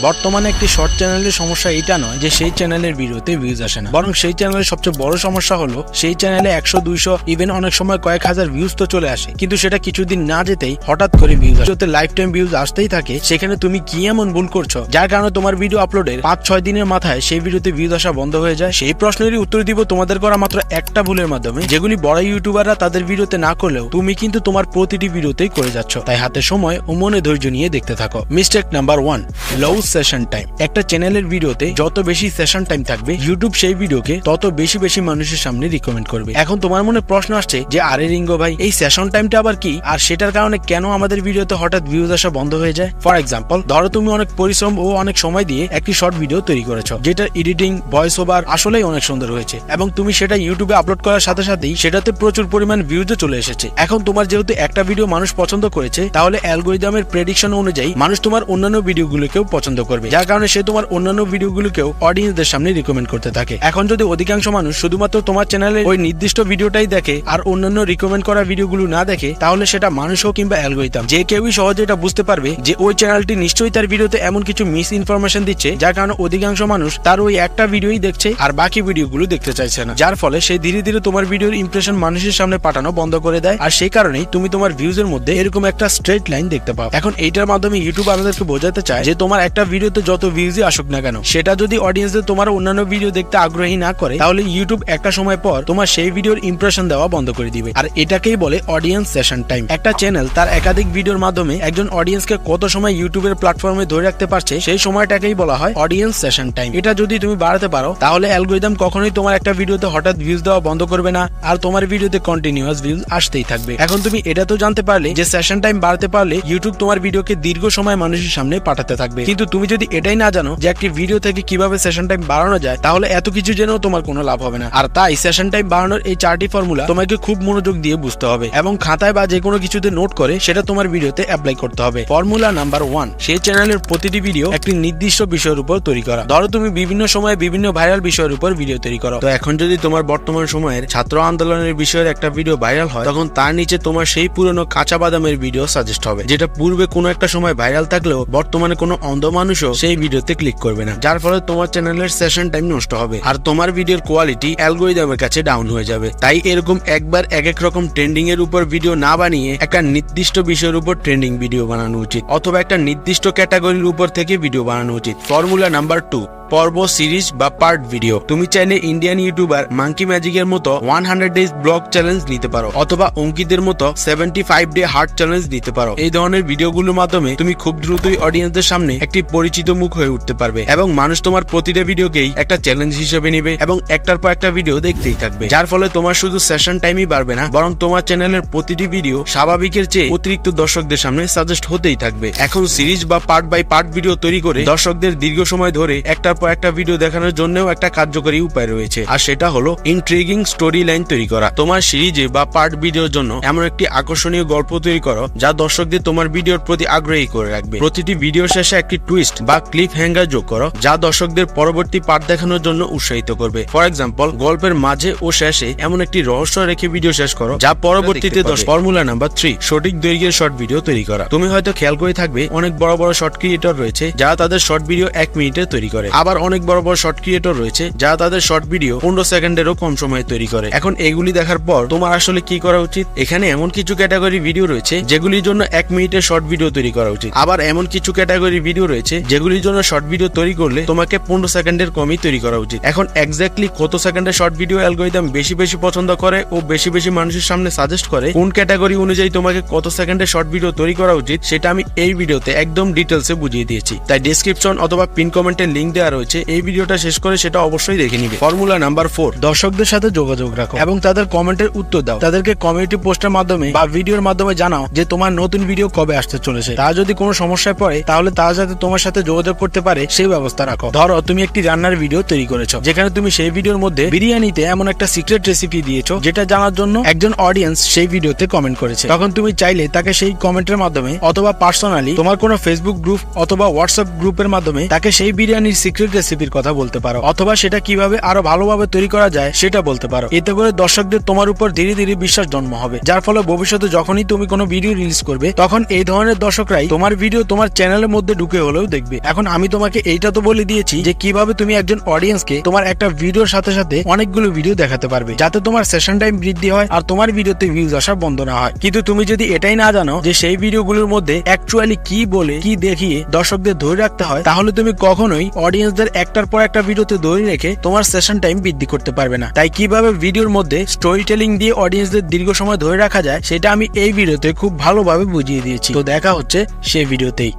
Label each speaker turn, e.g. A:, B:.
A: বর্তমানে একটি শর্ট চ্যানেলের সমস্যা এটা নয় যে সেই চ্যানেলের ভিডিওতে ভিউজ আসে না, বরং সেই চ্যানেলের সবচেয়ে বড় সমস্যা হলো সেই চ্যানেলে 100-200 ইভেন অনেক সময় কয়েক হাজার ভিউজ তো চলে আসে, কিন্তু সেটা কিছুদিন না যেতেই হঠাৎ করে ভিউজ আসে। লাইফ টাইম ভিউজ আসতেই থাকে। সেখানে তুমি কি এমন ভুল করছো যার কারণে তোমার ভিডিও আপলোডের 5-6 দিনের মাথায় সেই ভিডিওতে ভিউজ আসা বন্ধ হয়ে যায়? সেই প্রশ্নেরই উত্তর দিব তোমাদের করা মাত্র একটা ভুলের মাধ্যমে, যেগুলি বড় ইউটিউবাররা তাদের ভিডিওতে না করলেও তুমি কিন্তু তোমার প্রতিটি ভিডিওতেই করে যাচ্ছ। তাই হাতে সময় ও মনে ধৈর্য নিয়ে দেখতে থাকো। মিস্টেক নাম্বার 1, লো সেশন টাইম। একটা চ্যানেলের ভিডিওতে যত বেশি সেশন টাইম থাকবে, ইউটিউব সেই ভিডিওকে তত বেশি মানুষের সামনে রিকমেন্ড করবে। এখন তোমার মনে প্রশ্ন আসছে যে আরে রিঙ্গো ভাই, এই সেশন টাইমটা আবার কি, আর সেটার কারণে কেন আমাদের ভিডিওতে হঠাৎ ভিউজ আসা বন্ধ হয়ে যায়? ফর এক্সাম্পল, ধরো তুমি অনেক পরিশ্রম ও অনেক সময় দিয়ে একটি শর্ট ভিডিও তৈরি করেছো, যেটা এডিটিং, ভয়েস ওভার আসলেই অনেক সুন্দর হয়েছে, এবং তুমি সেটা ইউটিউবে আপলোড করার সাথে সাথেই সেটাতে প্রচুর পরিমাণ ভিউজও চলে এসেছে। এখন তোমার যেহেতু একটা ভিডিও মানুষ পছন্দ করেছে, তাহলে অ্যালগরিদমের প্রেডিকশন অনুযায়ী মানুষ তোমার অন্যান্য ভিডিওগুলোকেও পছন্দ করবে, যার কারণে সে তোমার অন্যান্য ভিডিওগুলোকেও অডিয়েন্সদের সামনে রিকমেন্ড করতে থাকে। এখন যদি অধিকাংশ মানুষ শুধুমাত্র তোমার চ্যানেলে ওই নির্দিষ্ট ভিডিওটাই দেখে আর অন্যান্য রিকমেন্ড করা ভিডিওগুলো না দেখে, তাহলে সেটা মানুষ হোক কিংবা অ্যালগরিদম, যে কেউই সহজে এটা বুঝতে পারবে যে ওই চ্যানেলটি নিশ্চয়ই তার ভিডিওতে এমন কিছু মিস ইনফরমেশন দিচ্ছে, যার কারণে অধিকাংশ মানুষ তার ওই একটা ভিডিওই দেখছে আর বাকি ভিডিওগুলো দেখতে চাইছে না, যার ফলে সে ধীরে ধীরে তোমার ভিডিওর ইমপ্রেশন মানুষের সামনে পাঠানো বন্ধ করে দেয়। আর সেই কারণেই তুমি তোমার ভিউজের মধ্যে এরকম একটা স্ট্রেট লাইন দেখতে পাও। এখন এইটার মাধ্যমে ইউটিউব আমাদেরকে বোঝাতে চায় যে তোমার একটা ভিডিওতে যত ভিউজই আসুক না কেন, সেটা যদি অডিয়েন্সদের তোমার অন্যান্য ভিডিও দেখতে আগ্রহী না করে, তাহলে ইউটিউব একটা সময় পর তোমার সেই ভিডিওর ইমপ্রেশন দেওয়া বন্ধ করে দিবে। আর এটাকেই বলে অডিয়েন্স সেশন টাইম। একটা চ্যানেল তার একাধিক ভিডিওর মাধ্যমে একজন অডিয়েন্সকে কত সময় ইউটিউবের প্ল্যাটফর্মে ধরে রাখতে পারছে, সেই সময়টাকেই বলা হয় অডিয়েন্স সেশন টাইম। এটা যদি তুমি বাড়াতে পারো, তাহলে অ্যালগরিদম কখনোই তোমার একটা ভিডিওতে হঠাৎ ভিউজ দেওয়া বন্ধ করবে না, আর তোমার ভিডিওতে কন্টিনিউয়াস ভিউজ আসতেই থাকবে। এখন তুমি এটা তো জানতে পারলে যে সেশন টাইম বাড়াতে পারলে ইউটিউব তোমার ভিডিওকে দীর্ঘ সময় মানুষের সামনে পাঠাতে থাকবে, কিন্তু তুমি যদি এটাই না জানো যে একটি ভিডিও থেকে কিভাবে সেশন টাইম বাড়ানো যায়, তাহলে এত কিছু জেনেও তোমার কোনো লাভ হবে না। আর তাই সেশন টাইম বাড়ানোর এই 4টি ফর্মুলা তোমাকে খুব মনোযোগ দিয়ে বুঝতে হবে এবং খাতায় বা যে কোনো কিছুতে নোট করে সেটা তোমার ভিডিওতে অ্যাপ্লাই করতে হবে। ফর্মুলা নাম্বার 1, সেই চ্যানেলের প্রতিটি ভিডিও একটি নির্দিষ্ট বিষয়ের উপর তৈরি করা। ধরো তুমি বিভিন্ন সময়ে বিভিন্ন ভাইরাল বিষয়ের উপর ভিডিও তৈরি করো, তো এখন যদি তোমার বর্তমান সময়ের ছাত্র আন্দোলনের বিষয়ের একটা ভিডিও ভাইরাল হয়, তখন তার নিচে তোমার সেই পুরনো কাঁচা বাদামের ভিডিও সাজেস্ট হবে, যেটা পূর্বে কোনো একটা সময় ভাইরাল থাকলেও বর্তমানে কোনো অন্ধ মানুষও সেই ভিডিওতে ক্লিক করবে না, যার ফলে তোমার চ্যানেলের সেশন টাইম নষ্ট হবে আর তোমার ভিডিওর কোয়ালিটি অ্যালগরিদমের কাছে ডাউন হয়ে যাবে। তাই এরকম একবার এক এক রকম ট্রেন্ডিং এর উপর ভিডিও না বানিয়ে একটা নির্দিষ্ট বিষয়ের উপর ট্রেন্ডিং ভিডিও বানানো উচিত, অথবা একটা নির্দিষ্ট ক্যাটাগরির উপর থেকে ভিডিও বানানো উচিত। ফর্মুলা নাম্বার 2, পর্ব, সিরিজ বা পার্ট ভিডিও। তুমি চাইলে ইন্ডিয়ান ইউটিউবার মাঙ্কি ম্যাজিকের মতো 100 ডেজ ব্লগ চ্যালেঞ্জ নিতে পারো, অথবা অঙ্কিতের মতো 75 ডে হার্ট চ্যালেঞ্জ নিতে পারো। এই ধরনের ভিডিওগুলোর মাধ্যমে তুমি খুব দ্রুতই অডিয়েন্সদের সামনে একটি পরিচিত মুখ হয়ে উঠতে পারবে, এবং মানুষ তোমার প্রতিটা ভিডিওকেই একটা চ্যালেঞ্জ হিসেবে নেবে এবং একটার পর একটা ভিডিও দেখতেই থাকবে, যার ফলে তোমার শুধু সেশন টাইমই বাড়বে না, বরং তোমার চ্যানেলের প্রতিটি ভিডিও স্বাভাবিকের চেয়ে অতিরিক্ত দর্শকদের সামনে সাজেস্ট হতেই থাকবে। এখন সিরিজ বা পার্ট বাই পার্ট ভিডিও তৈরি করে দর্শকদের দীর্ঘ সময় ধরে একটার পর একটা ভিডিও দেখানোর জন্যও একটা কার্যকরী উপায় রয়েছে, আর সেটা হলো ইন্ট্রিগিং স্টোরি লাইন তৈরি করা। তোমার সিরিজে বা পার্ট ভিডিওর জন্য এমন একটি আকর্ষণীয় গল্প তৈরি করো যা দর্শকদের তোমার ভিডিওর প্রতি আগ্রহী করে রাখবে। প্রতিটি ভিডিও শেষে একটি টুইস্ট বা ক্লিপ হ্যাঙ্গার যোগ করো যা দর্শকদের পরবর্তী পার্ট দেখানোর জন্য উৎসাহিত করবে। ফর এক্সাম্পল, গল্পের মাঝে ও শেষে এমন একটি রহস্য রেখে ভিডিও শেষ করো যা পরবর্তীতে ফর্মুলা নাম্বার 3, সঠিক দৈর্ঘ্যের শর্ট ভিডিও তৈরি করা। তুমি হয়তো খেয়াল করে থাকবে অনেক বড় বড় শর্ট ক্রিয়েটর রয়েছে যারা তাদের শর্ট ভিডিও 1 মিনিটে তৈরি করে, আবার অনেক বড় বড় শর্ট ক্রিয়েটর রয়েছে যারা তাদের শর্ট ভিডিও 15 সেকেন্ডেরও কম সময়ে তৈরি করে। এখন এগুলি দেখার পর তোমার আসলে কি করা উচিত? এখানে এমন কিছু ক্যাটাগরি ভিডিও রয়েছে যেগুলির জন্য 1 মিনিটের শর্ট ভিডিও তৈরি করা উচিত, আবার এমন কিছু ক্যাটাগরি ভিডিও রয়েছে যেগুলির জন্য শর্ট ভিডিও তৈরি করলে তোমাকে 15 সেকেন্ডের কমই তৈরি করা উচিত। এখন এক্স্যাক্টলি কত সেকেন্ডের শর্ট ভিডিও অ্যালগরিদম বেশি পছন্দ করে ও বেশি মানুষের সামনে সাজেস্ট করে, কোন ক্যাটাগরি অনুযায়ী তোমাকে কত সেকেন্ডের শর্ট ভিডিও তৈরি করা উচিত, সেটা আমি এই ভিডিওতে একদম ডিটেলসে বুঝিয়ে দিয়েছি। তাই ডেসক্রিপশন অথবা পিন কমেন্টের লিংক দেওয়া রয়েছে, এই ভিডিওটা শেষ করে সেটা অবশ্যই দেখে নিবে। ফর্মুলা নাম্বার 4, দর্শকদের সাথে যোগাযোগ রাখো এবং তাদের কমেন্টের উত্তর দাও। তাদেরকে কমিউনিটি পোস্টের মাধ্যমে বা ভিডিওর মাধ্যমে জানাও যে তোমার নতুন ভিডিও কবে আসতে চলেছে। তা যদি কোনো সমস্যায় পড়ে, তাহলে তারা যাতে তোমার সাথে যোগাযোগ করতে পারে সেই ব্যবস্থা রাখো। ধরো তুমি একটি রান্নার ভিডিও তৈরি করেছো, যেখানে তুমি সেই ভিডিওর মধ্যে বিরিয়ানিতে এমন একটা সিক্রেট রেসিপি দিয়েছো যেটা জানার জন্য একজন অডিয়েন্স সেই ভিডিওতে কমেন্ট করেছে। তখন তুমি চাইলে তাকে সেই কমেন্টের মাধ্যমে অথবা পার্সোনালি তোমার কোনো ফেসবুক গ্রুপ অথবা হোয়াটসঅ্যাপ গ্রুপের মাধ্যমে তাকে সেই বিরিয়ানির সিক্রেট সিক্রেট রেসিপির কথা বলতে পারো, অথবা সেটা কিভাবে আরো ভালোভাবে তৈরি করা যায় সেটা বলতে পারো। এতে করে দর্শকদের তোমার উপর ধীরে ধীরে বিশ্বাস জন্ম হবে, যার ফলে ভবিষ্যতে যখনই তুমি কোনো ভিডিও রিলিজ করবে তখন এই ধরনের দর্শকরাই তোমার ভিডিও তোমার চ্যানেলের মধ্যে ঢুকে হলেও দেখবে। এখন আমি তোমাকে এইটা তো বলে দিয়েছি যে কিভাবে তুমি একজন অডিয়েন্সকে তোমার একটা ভিডিওর সাথে সাথে অনেকগুলো ভিডিও দেখাতে পারবে, যাতে তোমার সেশন টাইম বৃদ্ধি হয় আর তোমার ভিডিওতে ভিউজ আসা বন্ধ না হয়। কিন্তু তুমি যদি এটাই না জানো যে সেই ভিডিওগুলোর মধ্যে অ্যাকচুয়ালি কি বলে কি দেখিয়ে দর্শকদের ধরে রাখতে হয়, তাহলে তুমি কখনোই অডিয়েন্সদের একটার পর একটা ভিডিওতে ধরে রেখে তোমার সেশন টাইম বৃদ্ধি করতে পারবে না। তাই কিভাবে ভিডিওর মধ্যে স্টোরি টেলিং দিয়ে অডিয়েন্সদের দীর্ঘ সময় ধরে রাখা যায় সেটা আমি এই ভিডিওতে খুব ভালোভাবে বুঝিয়ে দিয়েছি। তো দেখা হচ্ছে সেই ভিডিওতেই।